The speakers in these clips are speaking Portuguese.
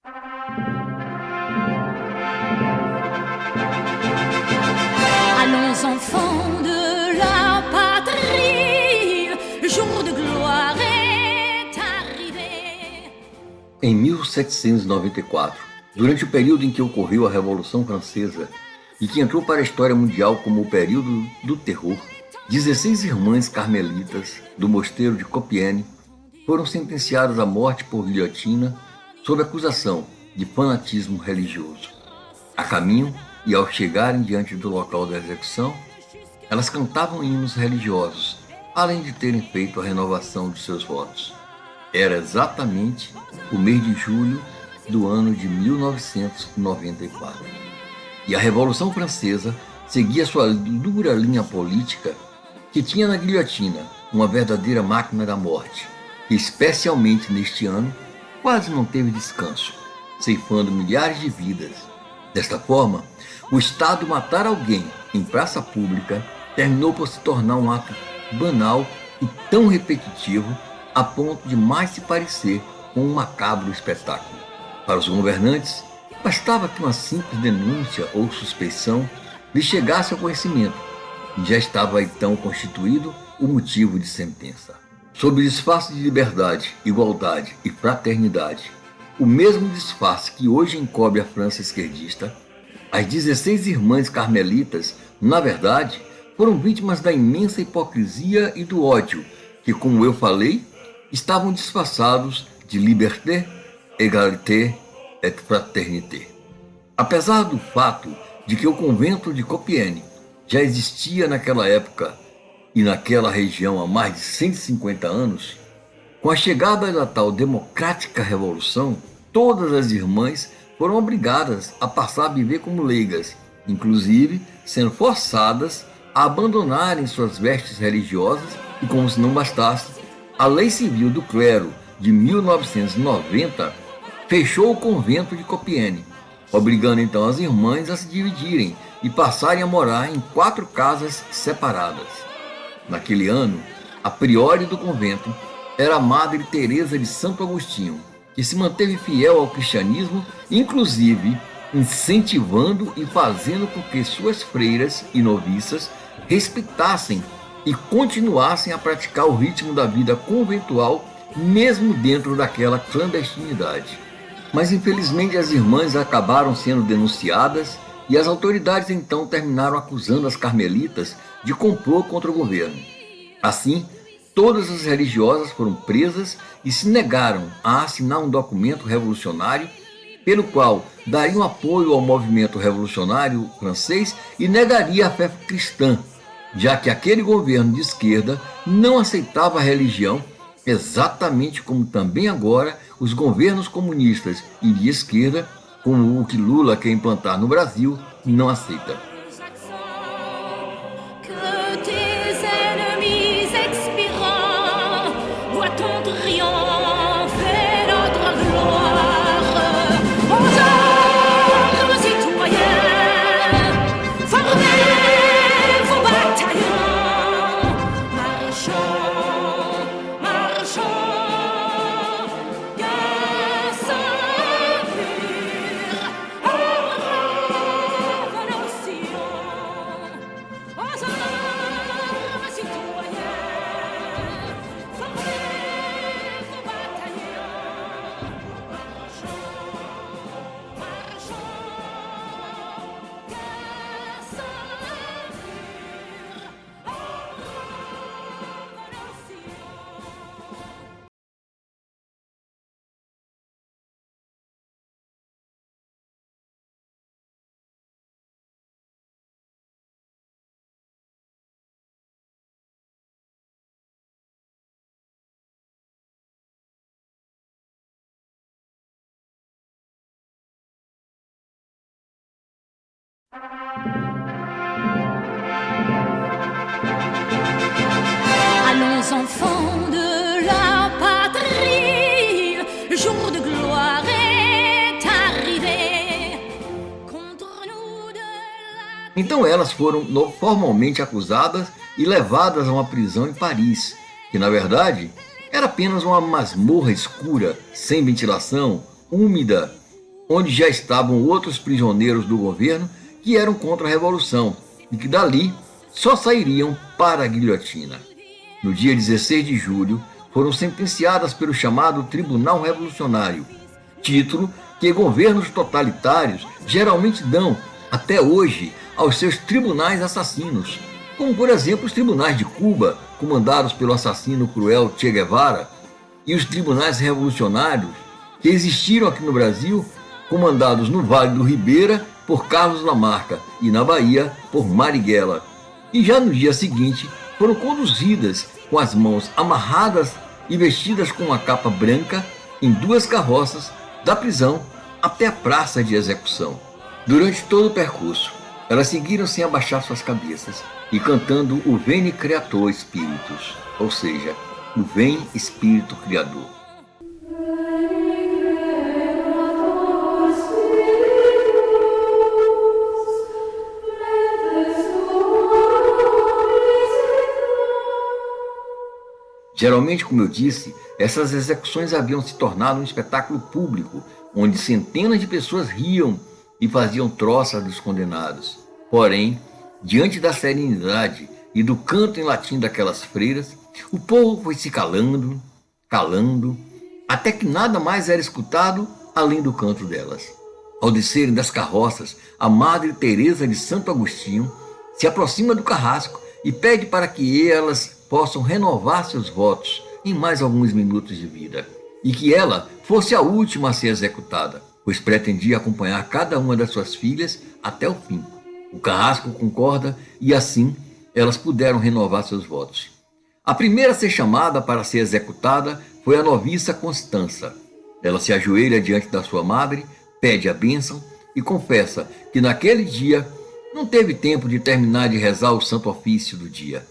Allons enfants de la patrie, le jour de gloire est arrivé. Em 1794, durante o período em que ocorreu a Revolução Francesa e que entrou para a história mundial como o período do terror, 16 irmãs carmelitas do mosteiro de Compiègne foram sentenciadas à morte por guilhotina sob acusação de fanatismo religioso. A caminho e ao chegarem diante do local da execução, elas cantavam hinos religiosos, além de terem feito a renovação de seus votos. Era exatamente o mês de julho do ano de 1994. E a Revolução Francesa seguia sua dura linha política, que tinha na guilhotina uma verdadeira máquina da morte, que especialmente neste ano quase não teve descanso, ceifando milhares de vidas. Desta forma, o Estado matar alguém em praça pública terminou por se tornar um ato banal e tão repetitivo a ponto de mais se parecer com um macabro espetáculo. Para os governantes, bastava que uma simples denúncia ou suspeição lhe chegasse ao conhecimento, e já estava então constituído o motivo de sentença. Sob o disfarce de liberdade, igualdade e fraternidade, o mesmo disfarce que hoje encobre a França esquerdista, as 16 irmãs carmelitas, na verdade, foram vítimas da imensa hipocrisia e do ódio que, como eu falei, estavam disfarçados de liberté, égalité et fraternité. Apesar do fato de que o convento de Compiègne já existia naquela época e naquela região há mais de 150 anos, com a chegada da tal democrática revolução, todas as irmãs foram obrigadas a passar a viver como leigas, inclusive sendo forçadas a abandonarem suas vestes religiosas e, como se não bastasse, a Lei Civil do Clero de 1990 fechou o convento de Compiègne, obrigando então as irmãs a se dividirem e passarem a morar em 4 casas separadas. Naquele ano, a priore do convento era a Madre Teresa de Santo Agostinho, que se manteve fiel ao cristianismo, inclusive incentivando e fazendo com que suas freiras e noviças respeitassem e continuassem a praticar o ritmo da vida conventual, mesmo dentro daquela clandestinidade. Mas infelizmente as irmãs acabaram sendo denunciadas e as autoridades então terminaram acusando as carmelitas de complô contra o governo. Assim, todas as religiosas foram presas e se negaram a assinar um documento revolucionário pelo qual dariam apoio ao movimento revolucionário francês e negaria a fé cristã, já que aquele governo de esquerda não aceitava a religião, exatamente como também agora os governos comunistas e de esquerda, como o que Lula quer implantar no Brasil, não aceita. Que tes ennemis expirants voient ton triomphe notre gloire. Aux armes, citoyens, formez vos bataillons, marchons, marchons, guerre sans mur, revenons Sion. Aux armes, citoyens, formez vos bataillons, marchons, marchons, guerre sans mur, revenons Sion. Allons enfants de la patrie, le jour de gloire est arrivé. Contre nous de la... Então elas foram formalmente acusadas e levadas a uma prisão em Paris, que na verdade era apenas uma masmorra escura, sem ventilação, úmida onde já estavam outros prisioneiros do governo que eram contra a Revolução e que dali só sairiam para a guilhotina. No dia 16 de julho, foram sentenciadas pelo chamado Tribunal Revolucionário, título que governos totalitários geralmente dão, até hoje, aos seus tribunais assassinos, como por exemplo os tribunais de Cuba, comandados pelo assassino cruel Che Guevara, e os tribunais revolucionários que existiram aqui no Brasil, comandados no Vale do Ribeira por Carlos Lamarca e na Bahia por Marighella. E já no dia seguinte foram conduzidas com as mãos amarradas e vestidas com uma capa branca em 2 carroças da prisão até a praça de execução. Durante todo o percurso, elas seguiram sem abaixar suas cabeças e cantando o Veni Creator Spiritus, ou seja, o Vem Espírito Criador. Geralmente, como eu disse, essas execuções haviam se tornado um espetáculo público, onde centenas de pessoas riam e faziam troça dos condenados. Porém, diante da serenidade e do canto em latim daquelas freiras, o povo foi se calando, até que nada mais era escutado além do canto delas. Ao descerem das carroças, a Madre Teresa de Santo Agostinho se aproxima do carrasco e pede para que elas possam renovar seus votos em mais alguns minutos de vida, e que ela fosse a última a ser executada, pois pretendia acompanhar cada uma das suas filhas até o fim. O carrasco concorda e assim elas puderam renovar seus votos. A primeira a ser chamada para ser executada foi a noviça Constança. Ela se ajoelha diante da sua madre, pede a bênção e confessa que naquele dia não teve tempo de terminar de rezar o santo ofício do dia.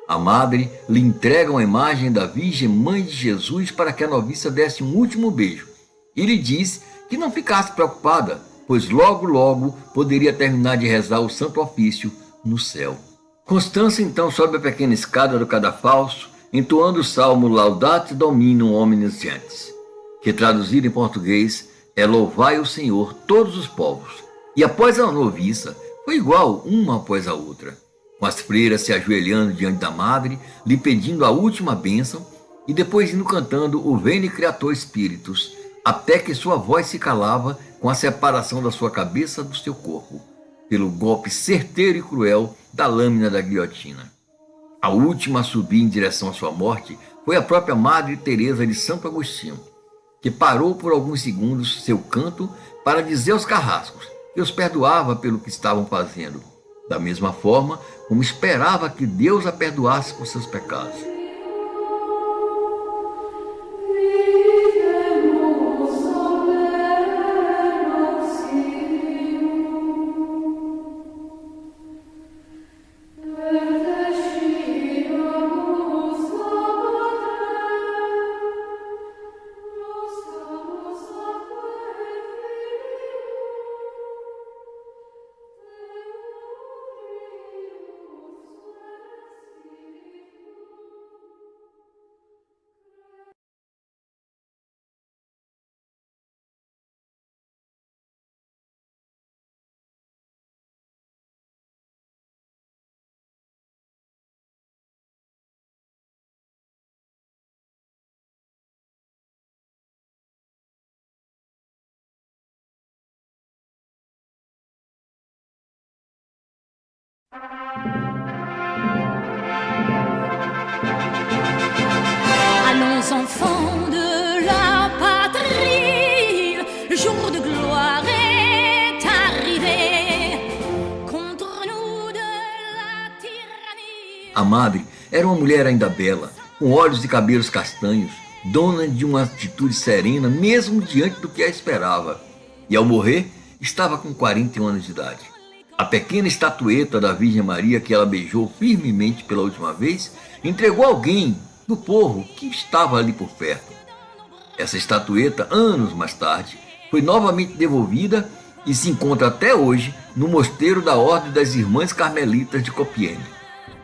A madre lhe entrega uma imagem da Virgem Mãe de Jesus para que a noviça desse um último beijo e lhe diz que não ficasse preocupada, pois logo poderia terminar de rezar o santo ofício no céu. Constança então sobe a pequena escada do cadafalso, entoando o salmo Laudate Dominum Omnes Gentes, que traduzido em português é Louvai o Senhor todos os povos. E após a noviça, foi igual uma após a outra, com as freiras se ajoelhando diante da madre, lhe pedindo a última bênção e depois indo cantando o Veni Creator Spiritus, até que sua voz se calava com a separação da sua cabeça do seu corpo, pelo golpe certeiro e cruel da lâmina da guilhotina. A última a subir em direção à sua morte foi a própria Madre Teresa de Santo Agostinho, que parou por alguns segundos seu canto para dizer aos carrascos que os perdoava pelo que estavam fazendo, da mesma forma como esperava que Deus a perdoasse por seus pecados. Allons enfants de la patrie, le jour de gloire est arrivé, contre nous de la tyrannie. A madre era uma mulher ainda bela, com olhos e cabelos castanhos, dona de uma atitude serena mesmo diante do que a esperava, e ao morrer estava com 41 anos de idade. A pequena estatueta da Virgem Maria que ela beijou firmemente pela última vez entregou a alguém do povo que estava ali por perto. Essa estatueta, anos mais tarde, foi novamente devolvida e se encontra até hoje no mosteiro da Ordem das Irmãs Carmelitas de Compiègne.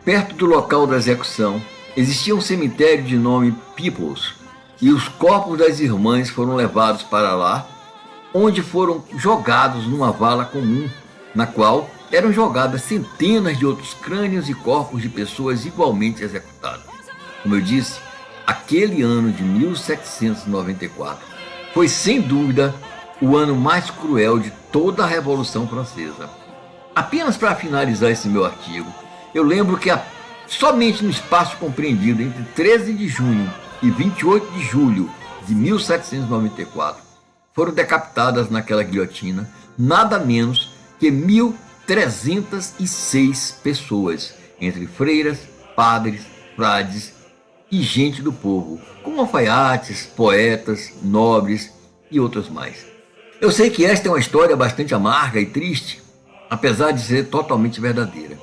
Perto do local da execução existia um cemitério de nome Peoples e os corpos das irmãs foram levados para lá onde foram jogados numa vala comum, na qual eram jogadas centenas de outros crânios e corpos de pessoas igualmente executadas. Como eu disse, aquele ano de 1794 foi, sem dúvida, o ano mais cruel de toda a Revolução Francesa. Apenas para finalizar esse meu artigo, eu lembro que somente no espaço compreendido entre 13 de junho e 28 de julho de 1794, foram decapitadas naquela guilhotina nada menos que 1.306 pessoas, entre freiras, padres, frades e gente do povo, como alfaiates, poetas, nobres e outros mais. Eu sei que esta é uma história bastante amarga e triste, apesar de ser totalmente verdadeira.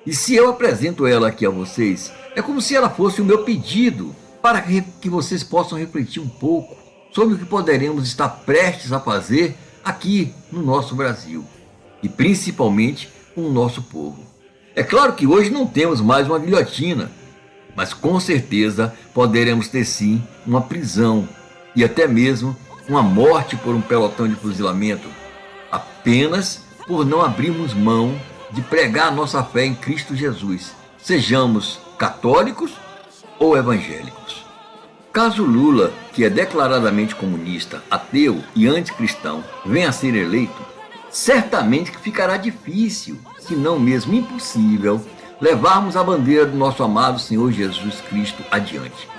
E se eu apresento ela aqui a vocês, é como se ela fosse o meu pedido para que vocês possam refletir um pouco sobre o que poderemos estar prestes a fazer aqui no nosso Brasil, e principalmente com o nosso povo. É claro que hoje não temos mais uma guilhotina, mas com certeza poderemos ter sim uma prisão e até mesmo uma morte por um pelotão de fuzilamento, apenas por não abrirmos mão de pregar a nossa fé em Cristo Jesus, sejamos católicos ou evangélicos. Caso Lula, que é declaradamente comunista, ateu e anticristão, venha a ser eleito, certamente que ficará difícil, se não mesmo impossível, levarmos a bandeira do nosso amado Senhor Jesus Cristo adiante.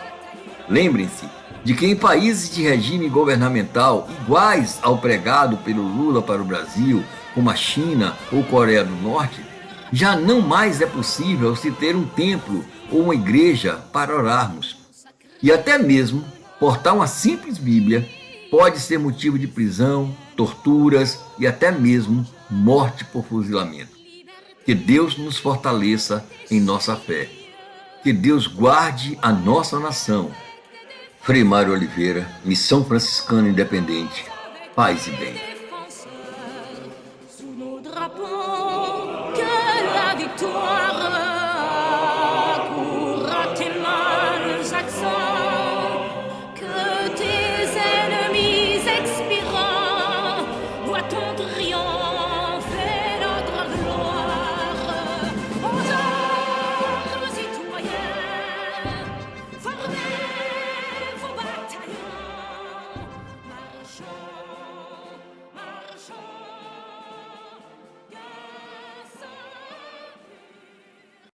Lembrem-se de que em países de regime governamental iguais ao pregado pelo Lula para o Brasil, como a China ou Coreia do Norte, já não mais é possível se ter um templo ou uma igreja para orarmos. E até mesmo portar uma simples Bíblia pode ser motivo de prisão, torturas e até mesmo morte por fuzilamento. Que Deus nos fortaleça em nossa fé. Que Deus guarde a nossa nação. Frei Mário Oliveira, Missão Franciscana Independente, paz e bem.